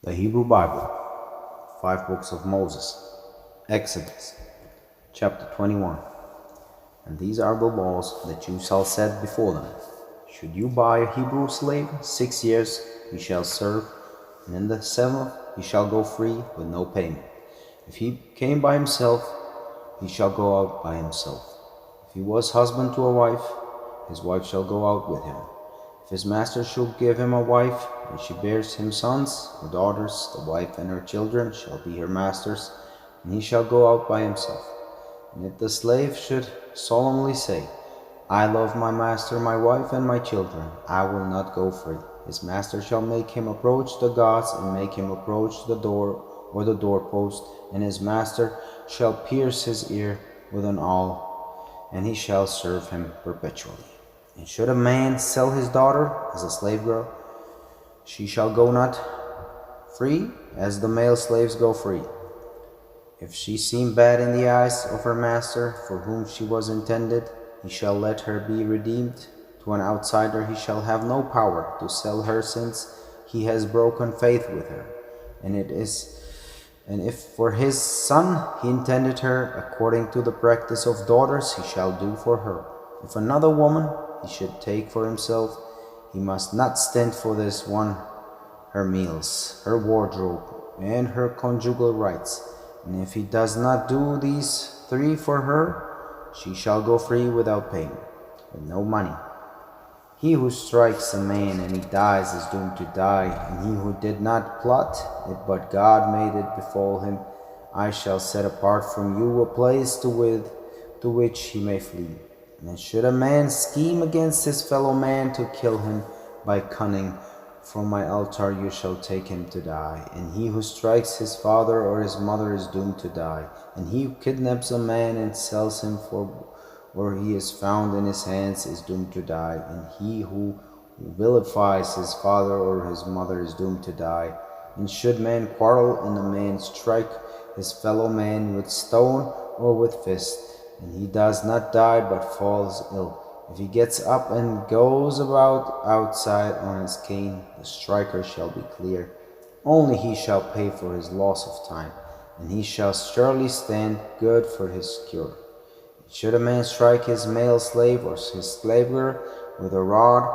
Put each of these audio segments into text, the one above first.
The Hebrew Bible, 5 books of Moses, Exodus, chapter 21. And these are the laws that you shall set before them. Should you buy a Hebrew slave, 6 years he shall serve, and in the 7th he shall go free with no payment. If he came by himself, he shall go out by himself. If he was husband to a wife, his wife shall go out with him. If his master shall give him a wife, and she bears him sons or daughters, the wife and her children shall be her master's, and he shall go out by himself. And if the slave should solemnly say, I love my master, my wife, and my children, I will not go free, his master shall make him approach the gods, and make him approach the door or the doorpost, and his master shall pierce his ear with an awl, and he shall serve him perpetually. And should a man sell his daughter as a slave girl, she shall go not free as the male slaves go free. If she seem bad in the eyes of her master, for whom she was intended, he shall let her be redeemed. To an outsider he shall have no power to sell her, since he has broken faith with her. And if for his son he intended her, according to the practice of daughters he shall do for her. If another woman he should take for himself, he must not stint for this one her meals, her wardrobe, and her conjugal rights. And if he does not do these 3 for her, she shall go free without payment, with no money. He who strikes a man and he dies is doomed to die, and he who did not plot it, but God made it befall him, I shall set apart from you a place to which he may flee. And should a man scheme against his fellow man to kill him by cunning, from my altar you shall take him to die. And he who strikes his father or his mother is doomed to die. And he who kidnaps a man and sells him for where he is found in his hands is doomed to die. And he who vilifies his father or his mother is doomed to die. And should man quarrel, and a man strike his fellow man with stone or with fist, and he does not die but falls ill, if he gets up and goes about outside on his cane, the striker shall be clear. Only he shall pay for his loss of time, and he shall surely stand good for his cure. Should a man strike his male slave or his slave girl with a rod,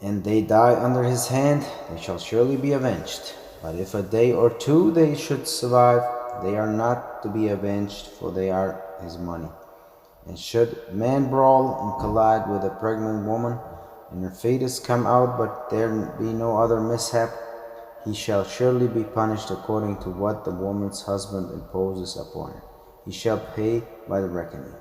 and they die under his hand, they shall surely be avenged. But if a day or 2 they should survive, they are not to be avenged, for they are his money. And should man brawl and collide with a pregnant woman, and her fetus come out, but there be no other mishap, he shall surely be punished according to what the woman's husband imposes upon her. He shall pay by the reckoning.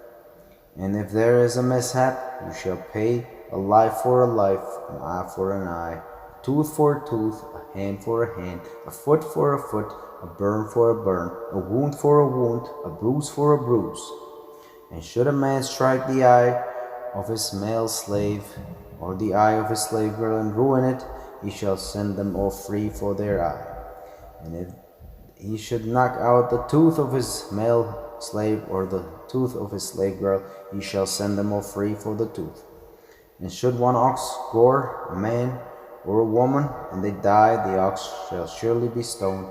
And if there is a mishap, you shall pay a life for a life, an eye for an eye, a tooth for a tooth, a hand for a hand, a foot for a foot, a burn for a burn, a wound for a wound, a bruise for a bruise. And should a man strike the eye of his male slave, or the eye of his slave girl, and ruin it, he shall send them all free for their eye. And if he should knock out the tooth of his male slave, or the tooth of his slave girl, he shall send them all free for the tooth. And should one ox gore a man or a woman, and they die, the ox shall surely be stoned,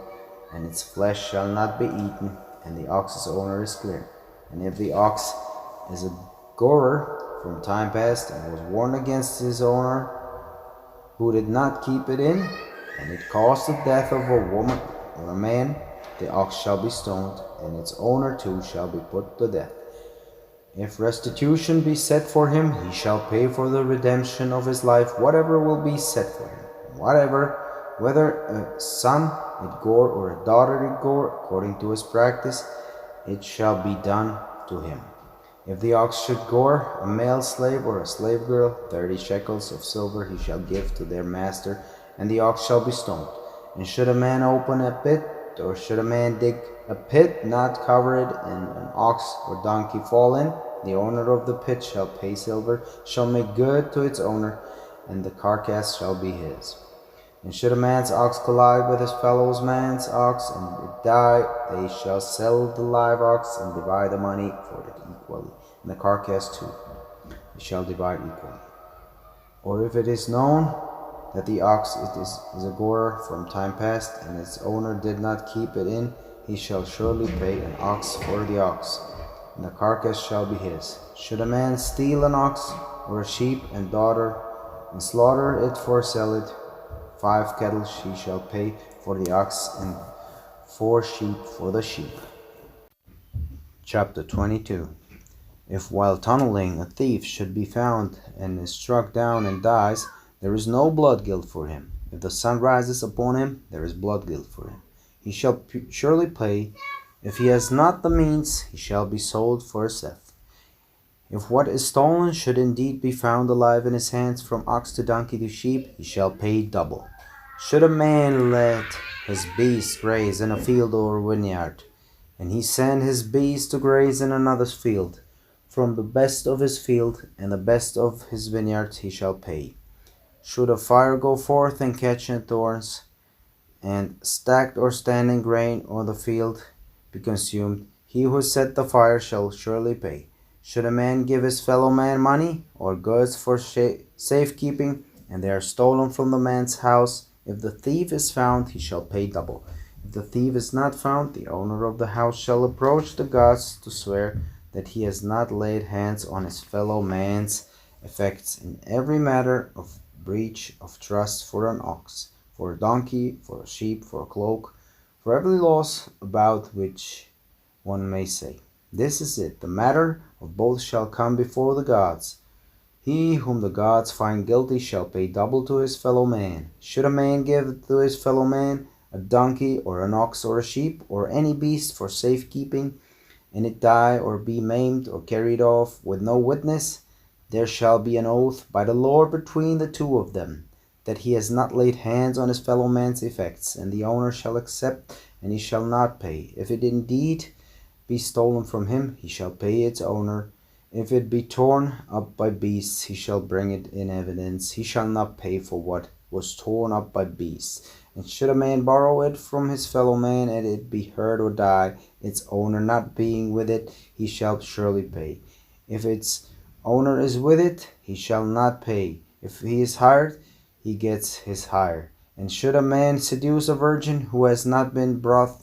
and its flesh shall not be eaten, and the ox's owner is clear. And if the ox is a gorer from time past, and was warned against his owner, who did not keep it in, and it caused the death of a woman or a man, the ox shall be stoned, and its owner too shall be put to death. If restitution be set for him, he shall pay for the redemption of his life whatever will be set for him. Whether a son it gore or a daughter it gore, according to his practice, it shall be done to him. If the ox should gore a male slave or a slave girl, 30 shekels of silver he shall give to their master, and the ox shall be stoned. And should a man open a pit, or should a man dig a pit, not cover it, and an ox or donkey fall in, the owner of the pit shall pay silver, shall make good to its owner, and the carcass shall be his. And should a man's ox collide with his fellow man's ox, and it die, they shall sell the live ox, and divide the money for it equally, and the carcass too. They shall divide equally. Or if it is known that the ox is a gorer from time past, and its owner did not keep it in, he shall surely pay an ox for the ox, and the carcass shall be his. Should a man steal an ox or a sheep and slaughter it for sell it, 5 cattle he shall pay for the ox, and 4 sheep for the sheep. Chapter 22. If while tunneling a thief should be found and is struck down and dies, there is no blood guilt for him. If the sun rises upon him, there is blood guilt for him. He shall surely pay. If he has not the means, he shall be sold for a theft. If what is stolen should indeed be found alive in his hands, from ox to donkey to sheep, he shall pay double. Should a man let his beast graze in a field or vineyard, and he send his beast to graze in another's field, from the best of his field and the best of his vineyard he shall pay. Should a fire go forth and catch in thorns, and stacked or standing grain on the field be consumed, he who set the fire shall surely pay. Should a man give his fellow man money or goods for safekeeping, and they are stolen from the man's house, if the thief is found, he shall pay double. If the thief is not found, the owner of the house shall approach the gods to swear that he has not laid hands on his fellow man's effects in every matter of breach of trust, for an ox, for a donkey, for a sheep, for a cloak, for every loss about which one may say, "This is it, the matter of both shall come before the gods." He whom the gods find guilty shall pay double to his fellow man. Should a man give to his fellow man a donkey or an ox or a sheep or any beast for safekeeping, and it die or be maimed or carried off with no witness, there shall be an oath by the Lord between the two of them, that he has not laid hands on his fellow man's effects, and the owner shall accept, and he shall not pay. If it indeed be stolen from him, he shall pay its owner. If it be torn up by beasts, he shall bring it in evidence. He shall not pay for what was torn up by beasts. And should a man borrow it from his fellow man, and it be hurt or die, its owner not being with it, he shall surely pay. If its owner is with it, he shall not pay. If he is hired, he gets his hire. And should a man seduce a virgin who has not been brought,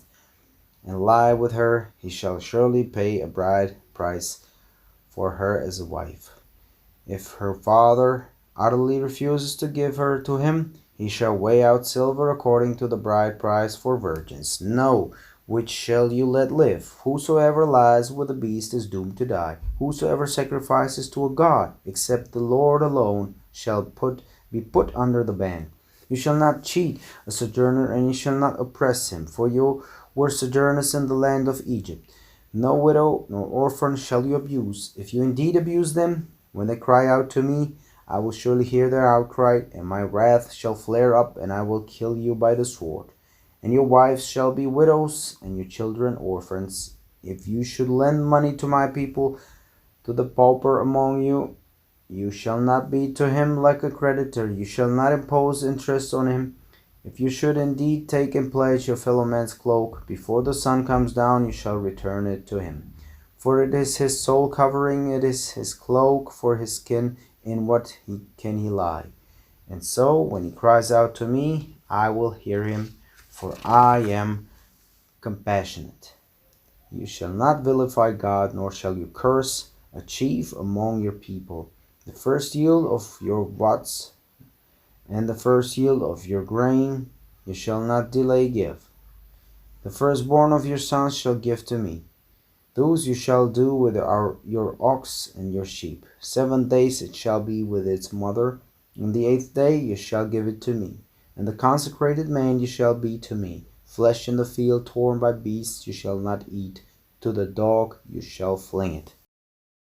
and lie with her, he shall surely pay a bride price for her as a wife. If her father utterly refuses to give her to him, he shall weigh out silver according to the bride price for virgins. No, which shall you let live? Whosoever lies with a beast is doomed to die. Whosoever sacrifices to a god, except the Lord alone, shall be put under the ban. You shall not cheat a sojourner, and you shall not oppress him, for you were sojourners in the land of Egypt. No widow nor orphan shall you abuse. If you indeed abuse them, when they cry out to me, I will surely hear their outcry, and my wrath shall flare up, and I will kill you by the sword. And your wives shall be widows, and your children orphans. If you should lend money to my people, to the pauper among you, you shall not be to him like a creditor. You shall not impose interest on him. If you should indeed take and pledge your fellow man's cloak, before the sun comes down you shall return it to him. For it is his sole covering, it is his cloak for his skin, in what can he lie? And so, when he cries out to me, I will hear him, for I am compassionate. You shall not vilify God, nor shall you curse a chief among your people. The first yield of your wats and the first yield of your grain you shall not delay give. The firstborn of your sons shall give to me. Those you shall do with your ox and your sheep. 7 days it shall be with its mother. On the 8th day you shall give it to me. And the consecrated man you shall be to me. Flesh in the field torn by beasts you shall not eat. To the dog you shall fling it.